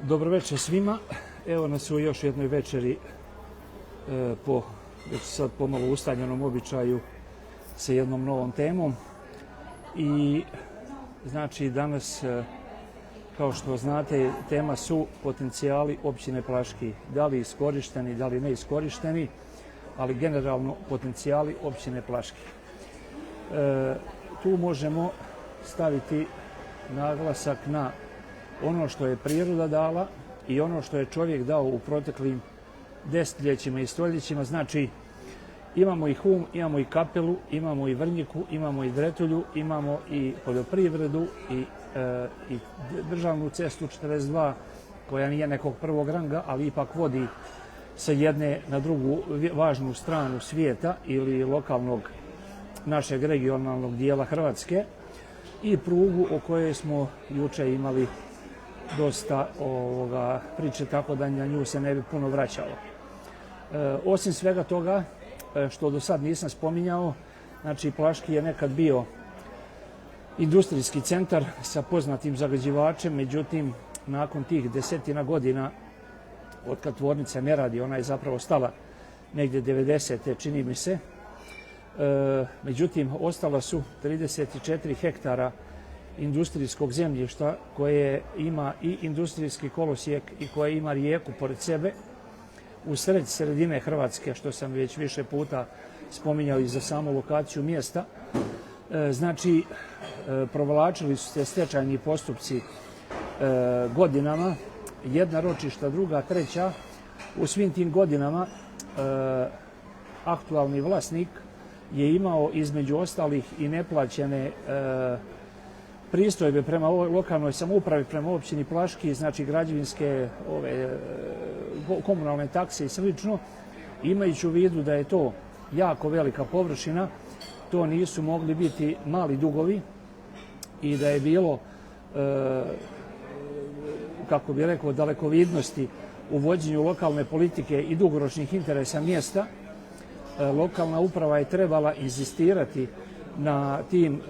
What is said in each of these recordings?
Dobro večer svima. Evo nas u još jednoj večeri po već sad pomalo ustaljenom običaju sa jednom novom temom. I znači danas, kao što znate, tema su potencijali općine Plaški. Da li iskorišteni, da li neiskorišteni, ali generalno potencijali općine Plaški. Tu možemo staviti naglasak na ono što je priroda dala i ono što je čovjek dao u proteklim desetljećima i stoljećima. Znači, imamo i Hum, imamo i Kapelu, imamo i Vrnjiku, imamo i Dretulju, imamo i poljoprivredu i državnu cestu 42, koja nije nekog prvog ranga, ali ipak vodi sa jedne na drugu važnu stranu svijeta ili lokalnog našeg regionalnog dijela Hrvatske, i prugu o kojoj smo juče imali dosta priče, tako da na nju se ne bi puno vraćalo. Osim svega toga što do sad nisam spominjao, znači Plaški je nekad bio industrijski centar sa poznatim zagađivačem, međutim nakon tih desetina godina otkad tvornica ne radi, ona je zapravo stala negdje 90. čini mi se, međutim ostala su 34 hektara industrijskog zemljišta koje ima i industrijski kolosijek i koje ima rijeku pored sebe u sredine Hrvatske, što sam već više puta spominjao i za samu lokaciju mjesta. Znači, provlačili su se stečajni postupci godinama, jedna ročišta, druga, treća. U svim tim godinama aktualni vlasnik je imao između ostalih i neplaćene pristojbe prema lokalnoj samoupravi, prema općini Plaški, znači građevinske komunalne takse i slično. Imajući u vidu da je to jako velika površina, to nisu mogli biti mali dugovi i da je bilo, kako bi rekao, dalekovidnosti u vođenju lokalne politike i dugoročnih interesa mjesta, lokalna uprava je trebala inzistirati na tim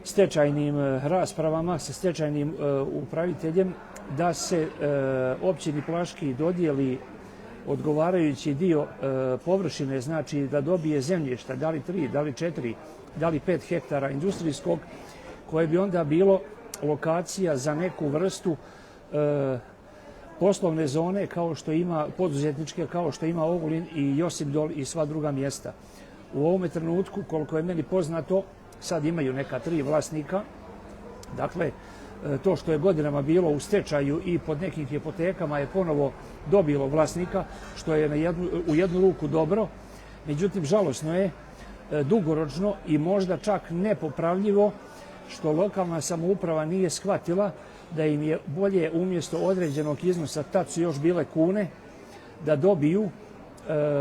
stečajnim raspravama sa stečajnim upraviteljem da se općini Plaški dodijeli odgovarajući dio površine, znači da dobije zemljišta, da li 3, da li 4, da li 5 hektara industrijskog, koje bi onda bilo lokacija za neku vrstu poslovne zone kao što ima poduzetničke, kao što ima Ogulin i Josipdol i sva druga mjesta. U ovome trenutku, koliko je meni poznato, sad imaju neka 3 vlasnika. Dakle, to što je godinama bilo u stečaju i pod nekim hipotekama je ponovo dobilo vlasnika, što je u jednu ruku dobro. Međutim, žalosno je dugoročno i možda čak nepopravljivo što lokalna samouprava nije shvatila da im je bolje umjesto određenog iznosa, tad su još bile kune, da dobiju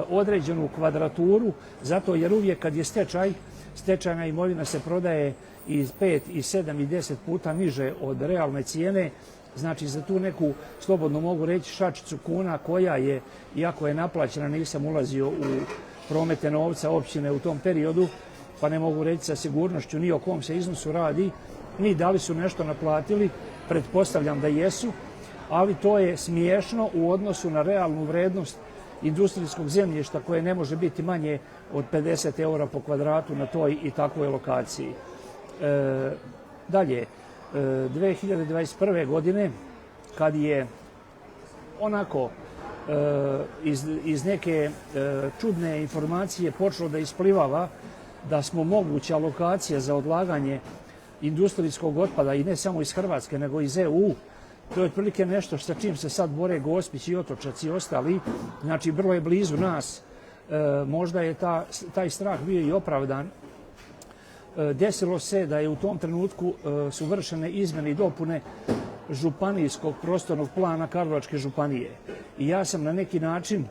određenu kvadraturu, zato jer uvijek kad je stečaj, stečajna imovina se prodaje i 5, i 7, i 10 puta niže od realne cijene. Znači za tu neku, slobodno mogu reći, šačicu kuna koja je, iako je naplaćena, nisam ulazio u promete novca općine u tom periodu, pa ne mogu reći sa sigurnošću ni o kom se iznosu radi, ni da li su nešto naplatili, pretpostavljam da jesu, ali to je smiješno u odnosu na realnu vrednost industrijskog zemljišta koje ne može biti manje od 50 eura po kvadratu na toj i takvoj lokaciji. Dalje, 2021. godine, kad je onako iz neke čudne informacije počelo da isplivava da smo moguća lokacija za odlaganje industrijskog otpada i ne samo iz Hrvatske nego iz EU, to je otprilike nešto sa čim se sad bore Gospić i Otočac i ostali, znači vrlo je blizu nas. Možda je taj strah bio i opravdan. Desilo se da je u tom trenutku su vršene izmjene i dopune županijskog prostornog plana Karlovačke županije. I ja sam na neki način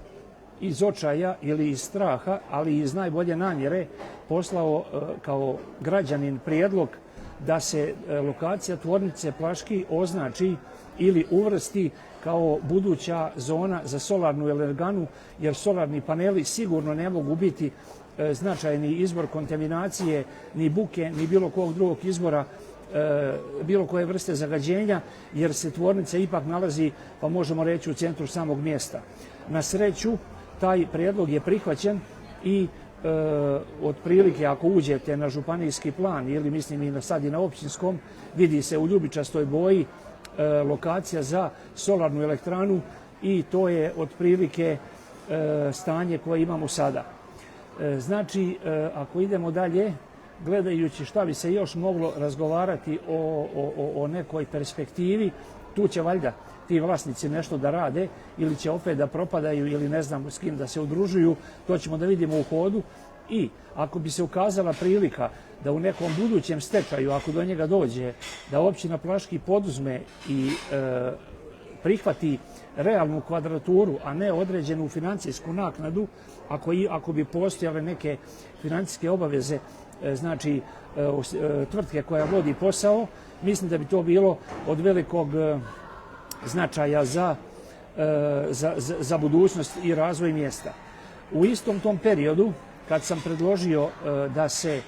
iz očaja ili iz straha, ali i iz najbolje namjere poslao kao građanin prijedlog da se lokacija tvornice Plaški označi ili uvrsti kao buduća zona za solarnu energanu, jer solarni paneli sigurno ne mogu biti značajni izvor kontaminacije, ni buke, ni bilo kog drugog izvora bilo koje vrste zagađenja, jer se tvornica ipak nalazi, pa možemo reći, u centru samog mjesta. Na sreću, taj prijedlog je prihvaćen i otprilike ako uđete na županijski plan ili mislim i sad i na općinskom, vidi se u ljubičastoj boji lokacija za solarnu elektranu i to je otprilike stanje koje imamo sada. Znači, ako idemo dalje, gledajući šta bi se još moglo razgovarati o nekoj perspektivi, tu će valjda ti vlasnici nešto da rade ili će opet da propadaju ili ne znam s kim da se udružuju, to ćemo da vidimo u hodu. I ako bi se ukazala prilika da u nekom budućem stečaju, ako do njega dođe, da općina Plaški poduzme i prihvati realnu kvadraturu, a ne određenu financijsku naknadu, ako bi postojale neke financijske obaveze, znači tvrtke koja vodi posao, mislim da bi to bilo od velikog značaja za budućnost i razvoj mjesta. U istom tom periodu, kad sam predložio da se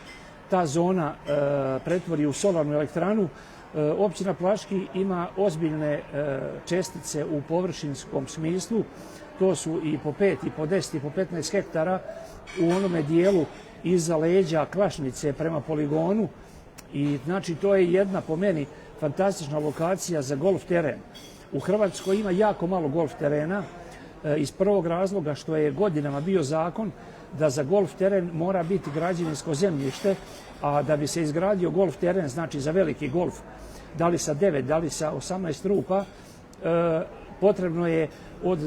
ta zona pretvori u solarnu elektranu, općina Plaški ima ozbiljne čestice u površinskom smislu. To su i po 5, i po 10, i po 15 hektara u onome dijelu iza leđa Klašnice prema poligonu. I znači to je jedna po meni fantastična lokacija za golf teren. U Hrvatskoj ima jako malo golf terena iz prvog razloga što je godinama bio zakon da za golf teren mora biti građevinsko zemljište, a da bi se izgradio golf teren, znači za veliki golf, da li sa 9, da li sa 18 rupa, potrebno je od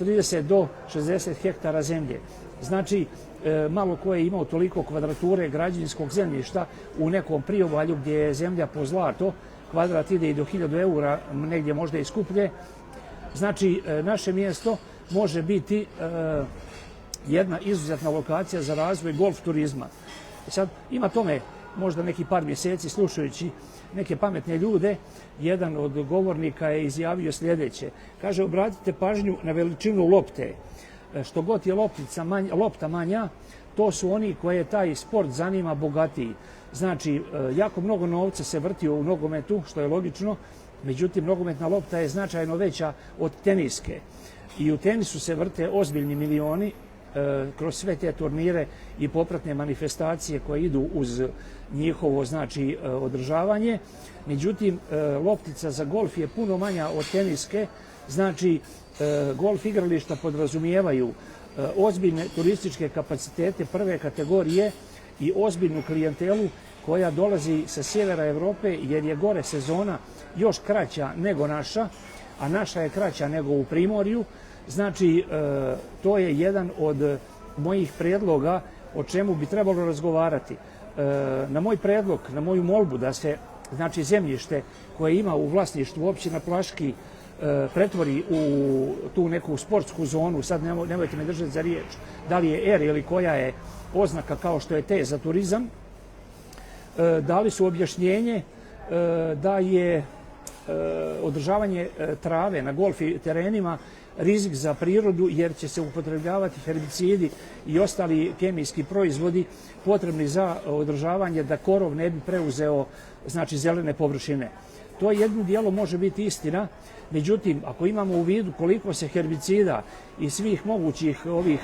30 do 60 hektara zemlje. Znači, malo ko je imao toliko kvadrature građevinskog zemljišta u nekom priobalju gdje je zemlja po zlato, kvadrat ide i do 1000 eura, negdje možda i skuplje. Znači, naše mjesto može biti jedna izuzetna lokacija za razvoj golf turizma. Sad, ima tome možda neki par mjeseci slušajući neke pametne ljude, jedan od govornika je izjavio sljedeće. Kaže, obratite pažnju na veličinu lopte. Što god je lopta manja, to su oni koje taj sport zanima bogatiji. Znači, jako mnogo novca se vrti u nogometu, što je logično, međutim, nogometna lopta je značajno veća od teniske. I u tenisu se vrte ozbiljni milioni kroz sve te turnire i popratne manifestacije koje idu uz njihovo znači održavanje. Međutim, loptica za golf je puno manja od teniske, znači golf igrališta podrazumijevaju ozbiljne turističke kapacitete prve kategorije i ozbiljnu klijentelu koja dolazi sa sjevera Europe jer je gore sezona još kraća nego naša, a naša je kraća nego u Primorju. Znači, to je jedan od mojih prijedloga o čemu bi trebalo razgovarati. Na moj prijedlog, na moju molbu da se znači, zemljište koje ima u vlasništvu općina Plaški pretvori u tu neku sportsku zonu, sad nemojte me držati za riječ, da li je R ili koja je oznaka kao što je T za turizam, dali su objašnjenje da je održavanje trave na golf terenima rizik za prirodu jer će se upotrebljavati herbicidi i ostali kemijski proizvodi potrebni za održavanje da korov ne bi preuzeo znači zelene površine. To jednim dijelom može biti istina, međutim ako imamo u vidu koliko se herbicida i svih mogućih ovih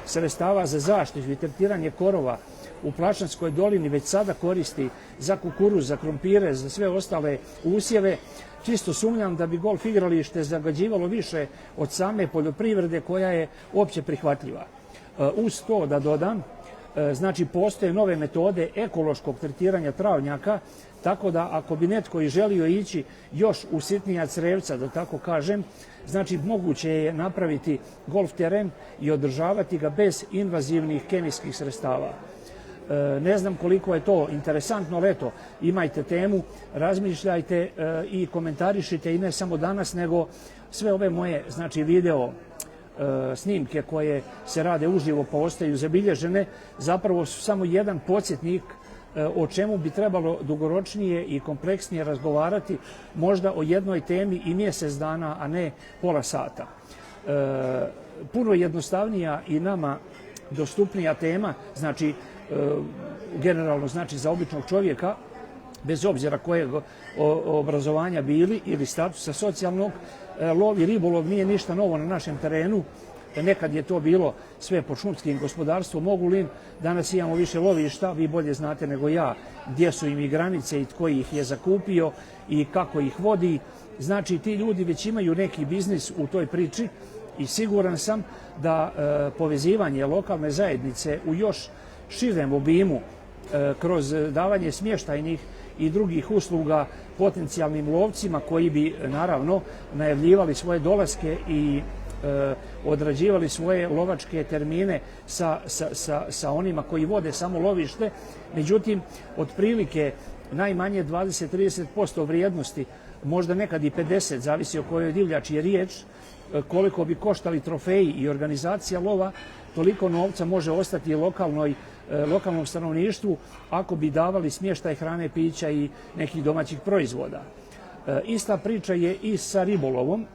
sredstava za zaštitu i tretiranje korova u Plašanskoj dolini već sada koristi za kukuruz, za krompire, za sve ostale usjeve, čisto sumnjam da bi golf igralište zagađivalo više od same poljoprivrede koja je opće prihvatljiva. Uz to da dodam, znači postoje nove metode ekološkog tretiranja travnjaka, tako da ako bi netko i želio ići još u sitnija crevca, da tako kažem, znači moguće je napraviti golf teren i održavati ga bez invazivnih kemijskih sredstava. Ne znam koliko je to interesantno, ali eto, imajte temu, razmišljajte i komentarišite i ne samo danas, nego sve ove moje znači, video snimke koje se rade uživo pa ostaju zabilježene, zapravo su samo jedan podsjetnik o čemu bi trebalo dugoročnije i kompleksnije razgovarati, možda o jednoj temi i mjesec dana, a ne pola sata. Puno jednostavnija i nama dostupnija tema, znači generalno znači za običnog čovjeka, bez obzira kojeg obrazovanja bili ili statusa socijalnog, lov i ribolov nije ništa novo na našem terenu. Nekad je to bilo sve pod šumskim gospodarstvom Ogulin, danas imamo više lovišta, vi bolje znate nego ja gdje su im i granice i tko ih je zakupio i kako ih vodi. Znači ti ljudi već imaju neki biznis u toj priči i siguran sam da povezivanje lokalne zajednice u još širem obimu kroz davanje smještajnih i drugih usluga potencijalnim lovcima koji bi naravno najavljivali svoje dolaske i odrađivali svoje lovačke termine sa onima koji vode samo lovište. Međutim, otprilike najmanje 20-30% vrijednosti, možda nekad i 50%, zavisi o kojoj divljači je riječ, koliko bi koštali trofeji i organizacija lova, toliko novca može ostati lokalnom stanovništvu ako bi davali smještaj, hrane, pića i nekih domaćih proizvoda. Ista priča je i sa ribolovom.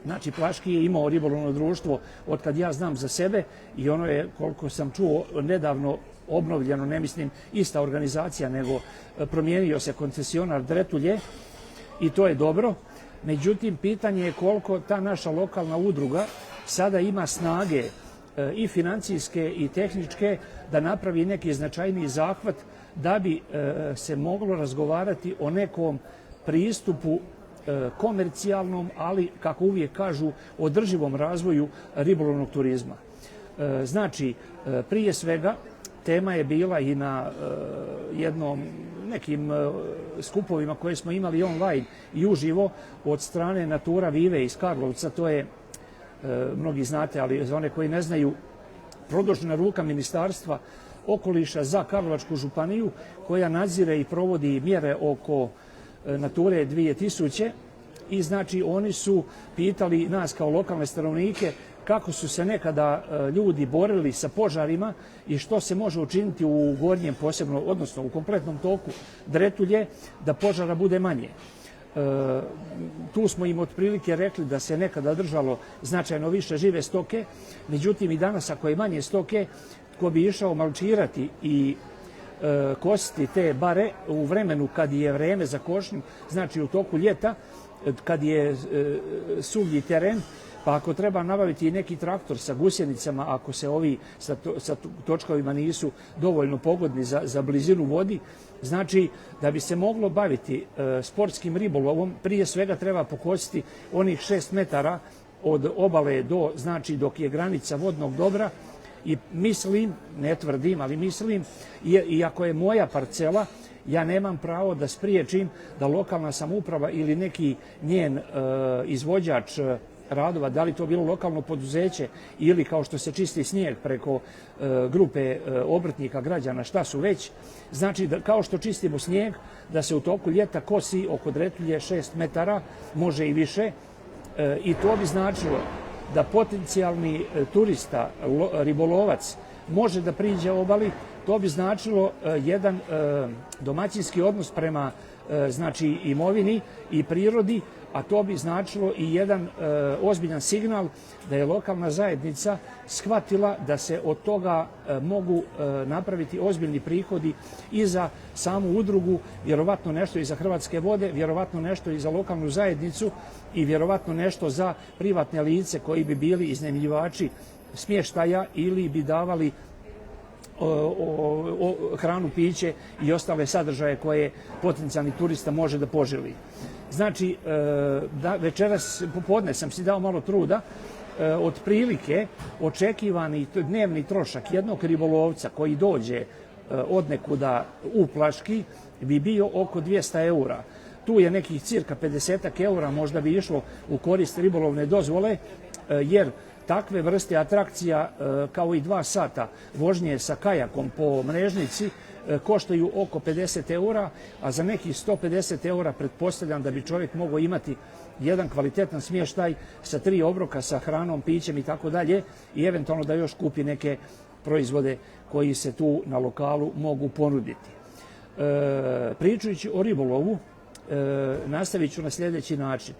Znači, Plaški je imao ribolovno društvo od kad ja znam za sebe i ono je, koliko sam čuo, nedavno obnovljeno, ne mislim ista organizacija, nego promijenio se koncesionar Dretulje i to je dobro. Međutim, pitanje je koliko ta naša lokalna udruga sada ima snage i financijske i tehničke da napravi neki značajniji zahvat da bi se moglo razgovarati o nekom pristupu komercijalnom, ali kako uvijek kažu održivom razvoju ribolovnog turizma. Znači, prije svega tema je bila i na nekim skupovima koje smo imali online i uživo od strane Natura Vive iz Karlovca. To je, mnogi znate, ali za one koji ne znaju, produžena ruka Ministarstva okoliša za Karlovačku županiju koja nadzire i provodi mjere oko Nature 2000 i znači oni su pitali nas kao lokalne stanovnike kako su se nekada ljudi borili sa požarima i što se može učiniti u gornjem posebno, odnosno u kompletnom toku Dretulje da požara bude manje. Tu smo im otprilike rekli da se nekada držalo značajno više žive stoke, međutim i danas ako je manje stoke, tko bi išao malčirati i kositi te bare u vremenu kad je vreme za košnju, znači u toku ljeta, kad je suvlji teren, pa ako treba nabaviti i neki traktor sa gusjenicama, ako se ovi sa točkovima nisu dovoljno pogodni za blizinu vodi, znači da bi se moglo baviti sportskim ribolovom, prije svega treba pokositi onih 6 metara od obale do, znači dok je granica vodnog dobra. I mislim, ne tvrdim, ali mislim, iako je moja parcela, ja nemam pravo da spriječim da lokalna samouprava ili neki njen izvođač radova, da li to bilo lokalno poduzeće ili kao što se čisti snijeg preko grupe obrtnika, građana, šta su već, znači da kao što čistimo snijeg, da se u toku ljeta kosi oko Dretulje 6 metara, može i više, i to bi značilo da potencijalni turista, ribolovac, može da priđe obali, to bi značilo jedan domaćinski odnos prema znači imovini i prirodi, a to bi značilo i jedan ozbiljan signal da je lokalna zajednica shvatila da se od toga mogu napraviti ozbiljni prihodi i za samu udrugu, vjerovatno nešto i za Hrvatske vode, vjerovatno nešto i za lokalnu zajednicu i vjerovatno nešto za privatne lice koji bi bili iznajmljivači smještaja ili bi davali hranu, piće i ostale sadržaje koje potencijalni turista može da poželi. Znači, večeras popodne sam si dao malo truda, otprilike očekivani dnevni trošak jednog ribolovca koji dođe od nekuda u Plaški bi bio oko 200 eura. Tu je nekih cirka 50 eura možda bi išlo u korist ribolovne dozvole, jer takve vrste atrakcija kao i 2 sata vožnje sa kajakom po Mrežnici koštaju oko 50 eura, a za nekih 150 eura pretpostavljam da bi čovjek mogao imati jedan kvalitetan smještaj sa 3 obroka sa hranom, pićem i tako dalje i eventualno da još kupi neke proizvode koji se tu na lokalu mogu ponuditi. Pričajući o ribolovu, nastavit ću na sljedeći način.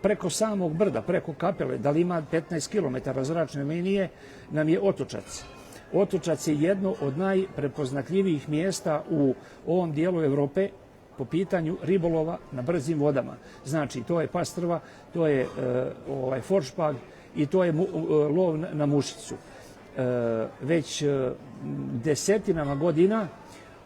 Preko samog brda, preko Kapele, da li ima 15 km zračne linije, nam je Otočac. Otočac je jedno od najprepoznatljivijih mjesta u ovom dijelu Europe po pitanju ribolova na brzim vodama. Znači, to je pastrva, to je foršpag i to je lov na mušicu. Već desetinama godina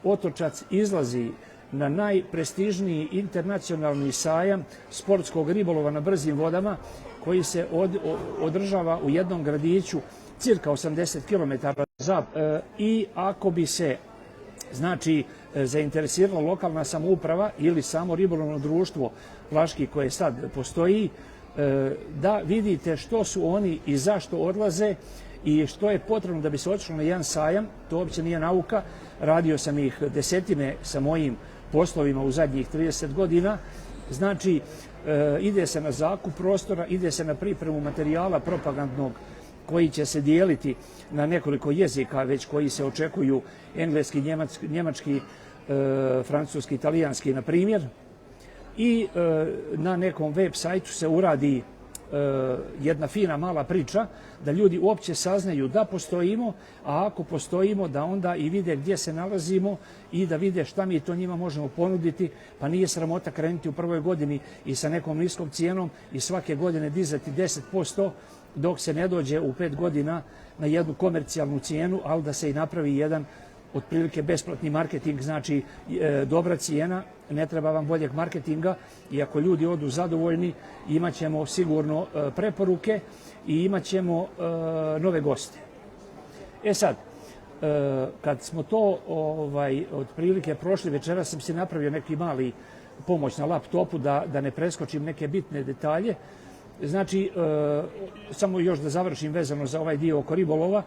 Otočac izlazi na najprestižniji internacionalni sajam sportskog ribolova na brzim vodama koji se održava u jednom gradiću cirka 80 km i ako bi se znači zainteresirala lokalna samouprava ili samo ribolovno društvo Plaški koje sad postoji, da vidite što su oni i zašto odlaze i što je potrebno da bi se otišlo na jedan sajam. To uopće nije nauka. Radio sam ih desetine sa mojim poslovima u zadnjih 30 godina. Znači, ide se na zakup prostora, ide se na pripremu materijala propagandnog koji će se dijeliti na nekoliko jezika, već koji se očekuju, engleski, njemački, francuski, italijanski, na primjer. I na nekom web sajtu se uradi jedna fina mala priča da ljudi uopće saznaju da postojimo, a ako postojimo da onda i vide gdje se nalazimo i da vide šta mi to njima možemo ponuditi, pa nije sramota krenuti u prvoj godini i sa nekom niskom cijenom i svake godine dizati 10% dok se ne dođe u 5 godina na jednu komercijalnu cijenu, ali da se i napravi jedan otprilike besplatni marketing, znači dobra cijena, ne treba vam boljeg marketinga i ako ljudi odu zadovoljni imat ćemo sigurno preporuke i imat ćemo nove goste. E sad, kad smo to otprilike prošli, večeras sam si napravio neki mali pomoć na laptopu da ne preskočim neke bitne detalje. Znači, samo još da završim vezano za ovaj dio oko ribolova,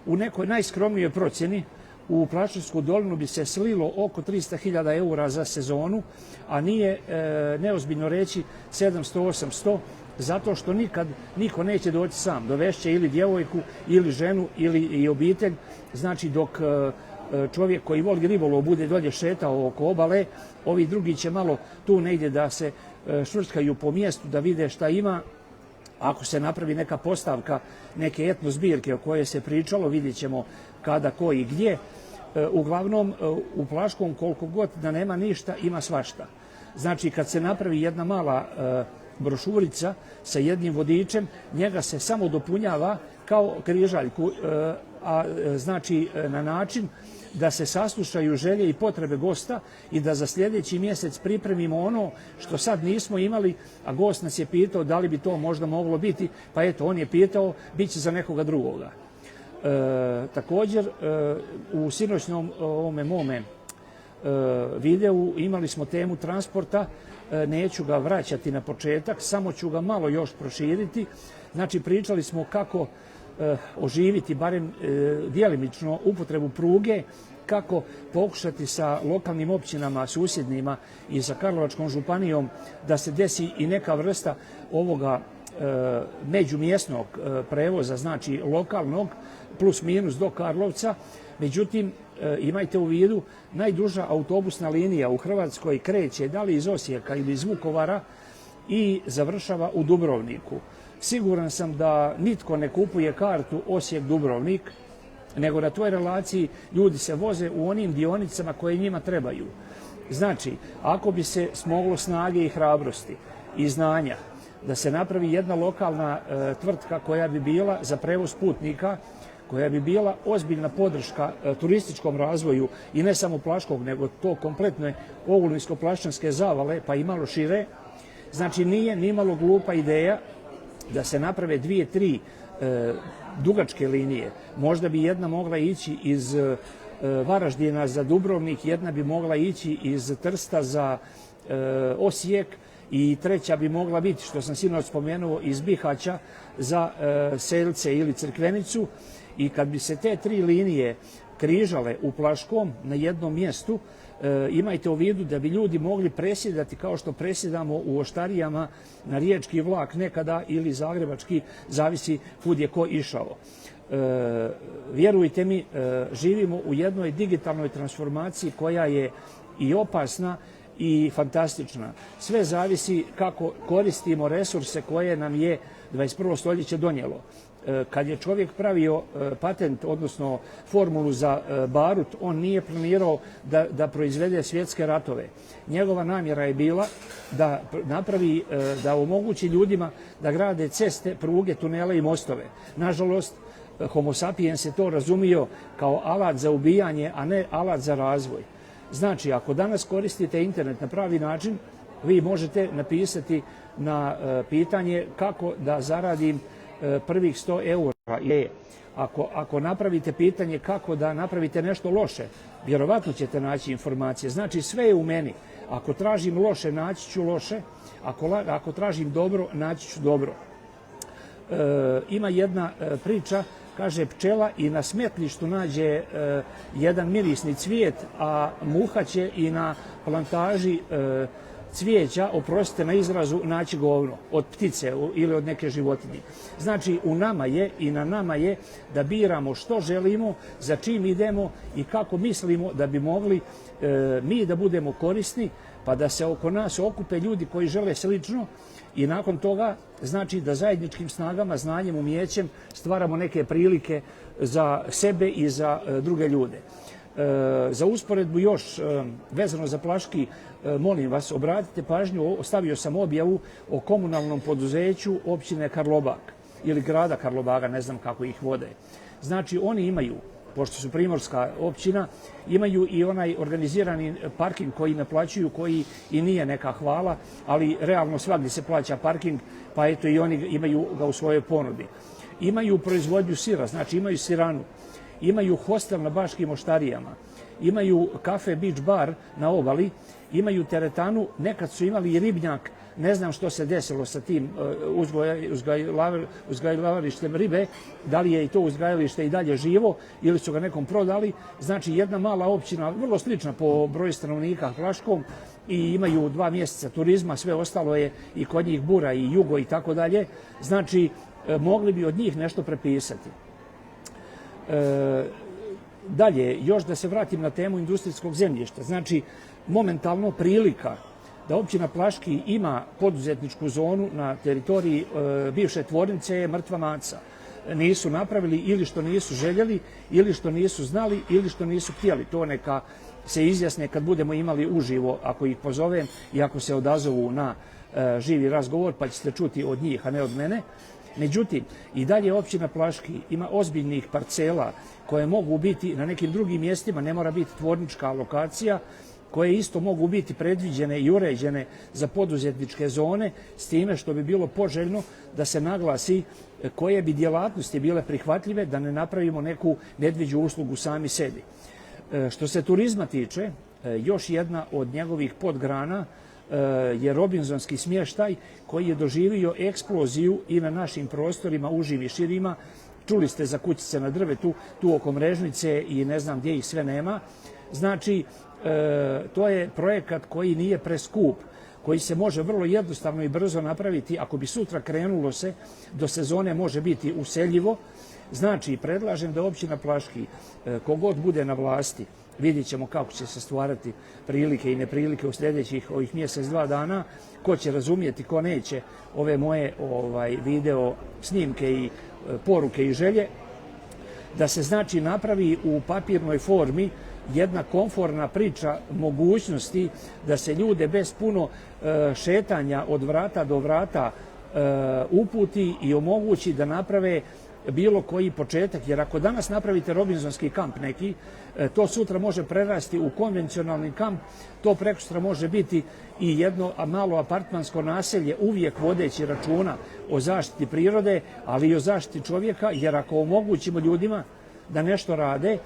u nekoj najskromnijoj procjeni u Plaščansku dolinu bi se slilo oko 300.000 eura za sezonu, a nije neozbiljno reći 700-800, zato što nikad niko neće doći sam. Dovešće ili djevojku, ili ženu, ili i obitelj. Znači, dok čovjek koji voli ribolov bude dolje šetao oko obale, ovi drugi će malo tu negdje da se švrtkaju po mjestu, da vide šta ima. Ako se napravi neka postavka, neke etno zbirke o kojoj se pričalo, vidjet ćemo kada, ko i gdje. Uglavnom, u Plaškom koliko god da nema ništa, ima svašta. Znači, kad se napravi jedna mala brošurica sa jednim vodičem, njega se samo dopunjava kao križaljku, a znači na način da se saslušaju želje i potrebe gosta i da za sljedeći mjesec pripremimo ono što sad nismo imali, a gost nas je pitao da li bi to možda moglo biti, pa eto, on je pitao, bit će za nekoga drugoga. Također, u sinoćnom ovome mome videu imali smo temu transporta, neću ga vraćati na početak, samo ću ga malo još proširiti. Znači, pričali smo kako oživiti barem djelimično upotrebu pruge, kako pokušati sa lokalnim općinama, susjednima i sa Karlovačkom županijom da se desi i neka vrsta ovoga međumjesnog prevoza, znači lokalnog, plus minus do Karlovca. Međutim, imajte u vidu, najduža autobusna linija u Hrvatskoj kreće da li iz Osijeka ili iz Vukovara i završava u Dubrovniku. Siguran sam da nitko ne kupuje kartu Osijek-Dubrovnik, nego na toj relaciji ljudi se voze u onim dionicama koje njima trebaju. Znači, ako bi se smoglo snage i hrabrosti i znanja da se napravi jedna lokalna tvrtka koja bi bila za prevoz putnika, koja bi bila ozbiljna podrška turističkom razvoju i ne samo Plaškog, nego to kompletne Ogulninsko-Plaščanske zavale, pa i malo šire. Znači, nije nimalo glupa ideja da se naprave 2-3 dugačke linije. Možda bi jedna mogla ići iz Varaždina za Dubrovnik, jedna bi mogla ići iz Trsta za Osijek i treća bi mogla biti, što sam sinoć spomenuo, iz Bihaća za Selce ili Crkvenicu. I kad bi se te 3 linije križale u Plaškom na jednom mjestu, imajte u vidu da bi ljudi mogli presjedati kao što presjedamo u Oštarijama na riječki vlak nekada ili zagrebački, zavisi kud je ko išao. Vjerujte mi, živimo u jednoj digitalnoj transformaciji koja je i opasna i fantastična. Sve zavisi kako koristimo resurse koje nam je 21. stoljeće donijelo. kad je čovjek pravio patent, odnosno formulu za barut, on nije planirao da proizvede svjetske ratove. Njegova namjera je bila da napravi, da omogući ljudima da grade ceste, pruge, tunele i mostove. Nažalost, Homo sapiens je to razumio kao alat za ubijanje, a ne alat za razvoj. Znači, ako danas koristite internet na pravi način, vi možete napisati na pitanje kako da zaradim prvih 100 eura. Ako napravite pitanje kako da napravite nešto loše, vjerovatno ćete naći informacije. Znači, sve je u meni. Ako tražim loše, naći ću loše. Ako tražim dobro, naći ću dobro. Ima jedna priča, kaže pčela i na smetlištu nađe jedan mirisni cvijet, a muha će i na plantaži cvijeća, oprostite na izrazu, naći govno od ptice ili od neke životinje. Znači, u nama je i na nama je da biramo što želimo, za čim idemo i kako mislimo da bi mogli mi da budemo korisni, pa da se oko nas okupe ljudi koji žele slično i nakon toga znači da zajedničkim snagama, znanjem, umijećem stvaramo neke prilike za sebe i za druge ljude. Za usporedbu još vezano za Plaški, molim vas, obratite pažnju, ostavio sam objavu o komunalnom poduzeću općine Karlobag ili grada Karlobaga, ne znam kako ih vode. Znači, oni imaju, pošto su primorska općina, imaju i onaj organizirani parking koji naplaćuju, koji i nije neka hvala, ali realno svagdje se plaća parking, pa eto i oni imaju ga u svojoj ponudi. Imaju proizvodnju sira, znači imaju siranu, imaju hostel na Baškim Oštarijama, imaju kafe beach bar na obali, imaju teretanu, nekad su imali i ribnjak, ne znam što se desilo sa tim uzgajalištem ribe, da li je i to uzgajalište i dalje živo ili su ga nekom prodali. Znači, jedna mala općina, vrlo slična po broju stanovnika Plaškom, i imaju 2 mjeseca turizma, sve ostalo je i kod njih bura i jugo i tako dalje. Znači, mogli bi od njih nešto prepisati. Dalje, još da se vratim na temu industrijskog zemljišta. Znači, momentalno prilika da općina Plaški ima poduzetničku zonu na teritoriji bivše tvornice je mrtva maca. Nisu napravili ili što nisu željeli, ili što nisu znali, ili što nisu htjeli. To neka se izjasne kad budemo imali uživo, ako ih pozovem i ako se odazovu na živi razgovor, pa ćete čuti od njih, a ne od mene. Međutim, i dalje općina Plaški ima ozbiljnih parcela koje mogu biti na nekim drugim mjestima, ne mora biti tvornička lokacija, koje isto mogu biti predviđene i uređene za poduzetničke zone, s time što bi bilo poželjno da se naglasi koje bi djelatnosti bile prihvatljive, da ne napravimo neku medvjeđu uslugu sami sebi. Što se turizma tiče, još jedna od njegovih podgrana je robinzonski smještaj koji je doživio eksploziju i na našim prostorima, užim i širima. Čuli ste za kućice na drvetu, tu oko Mrežnice i ne znam gdje ih sve nema. Znači, to je projekat koji nije preskup, koji se može vrlo jednostavno i brzo napraviti. Ako bi sutra krenulo se, do sezone može biti useljivo. Znači, predlažem da općina Plaški, kogod bude na vlasti, vidjet ćemo kako će se stvarati prilike i neprilike u sljedećih ovih mjesec, 2 dana, ko će razumijeti, ko neće ove moje video snimke i poruke i želje, da se znači napravi u papirnoj formi jedna komforna priča mogućnosti da se ljude bez puno šetanja od vrata do vrata uputi i omogući da naprave bilo koji početak, jer ako danas napravite robinzonski kamp neki, to sutra može prerasti u konvencionalni kamp, to prekosutra može biti i jedno malo apartmansko naselje, uvijek vodeći računa o zaštiti prirode, ali i o zaštiti čovjeka, jer ako omogućimo ljudima da nešto rade,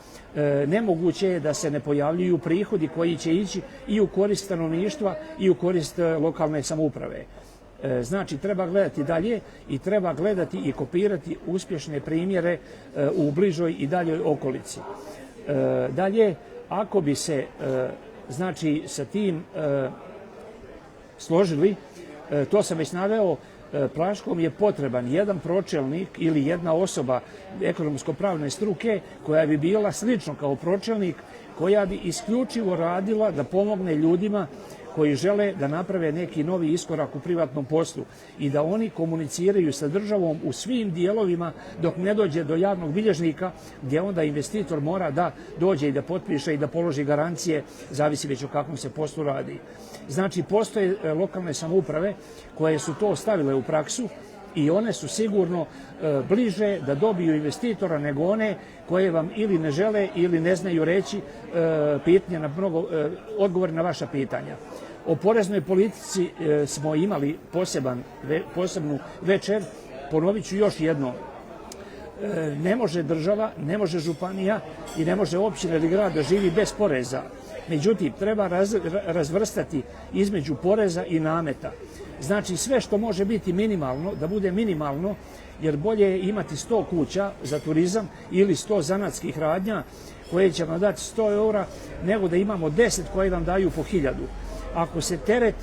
nemoguće je da se ne pojavljuju prihodi koji će ići i u korist stanovništva i u korist lokalne samouprave. Znači, treba gledati dalje i treba gledati i kopirati uspješne primjere u bližoj i daljoj okolici. Dalje, ako bi se znači sa tim složili, to sam već naveo, Plaškom je potreban jedan pročelnik ili jedna osoba ekonomsko-pravne struke koja bi bila slično kao pročelnik, koja bi isključivo radila da pomogne ljudima koji žele da naprave neki novi iskorak u privatnom poslu i da oni komuniciraju sa državom u svim dijelovima dok ne dođe do javnog bilježnika, gdje onda investitor mora da dođe i da potpiše i da položi garancije, zavisi već o kakvom se poslu radi. Znači, postoje lokalne samouprave koje su to stavile u praksu i one su sigurno bliže da dobiju investitora nego one koje vam ili ne žele ili ne znaju reći odgovor na vaša pitanja. O poreznoj politici smo imali posebnu večer. Ponovit ću još jedno. Ne može država, ne može županija i ne može općina ili grad da živi bez poreza. Međutim, treba razvrstati između poreza i nameta. Znači, sve što može biti minimalno, da bude minimalno, jer bolje je imati 100 kuća za turizam ili 100 zanatskih radnja koje će vam dati 100 eura, nego da imamo 10 koje vam daju po 1000. Ako se teret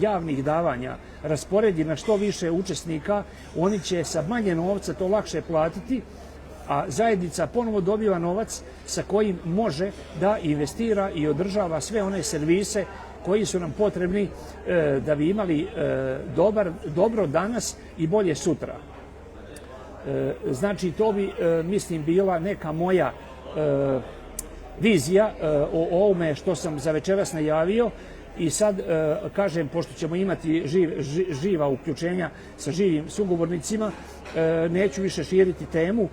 javnih davanja rasporedi na što više učesnika, oni će sa manje novca to lakše platiti, a zajednica ponovo dobiva novac sa kojim može da investira i održava sve one servise koji su nam potrebni da bi imali dobro danas i bolje sutra. Znači, to bi, mislim, bila neka moja vizija o ovome što sam za večeras najavio. I sad, kažem, pošto ćemo imati živa uključenja sa živim sugovornicima, neću više širiti temu.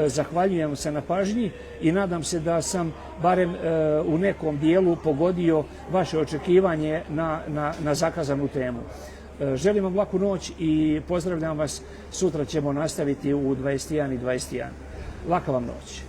Zahvaljujem se na pažnji i nadam se da sam barem u nekom dijelu pogodio vaše očekivanje na zakazanu temu. Želim vam laku noć i pozdravljam vas. Sutra ćemo nastaviti u 21:21. Laka vam noć.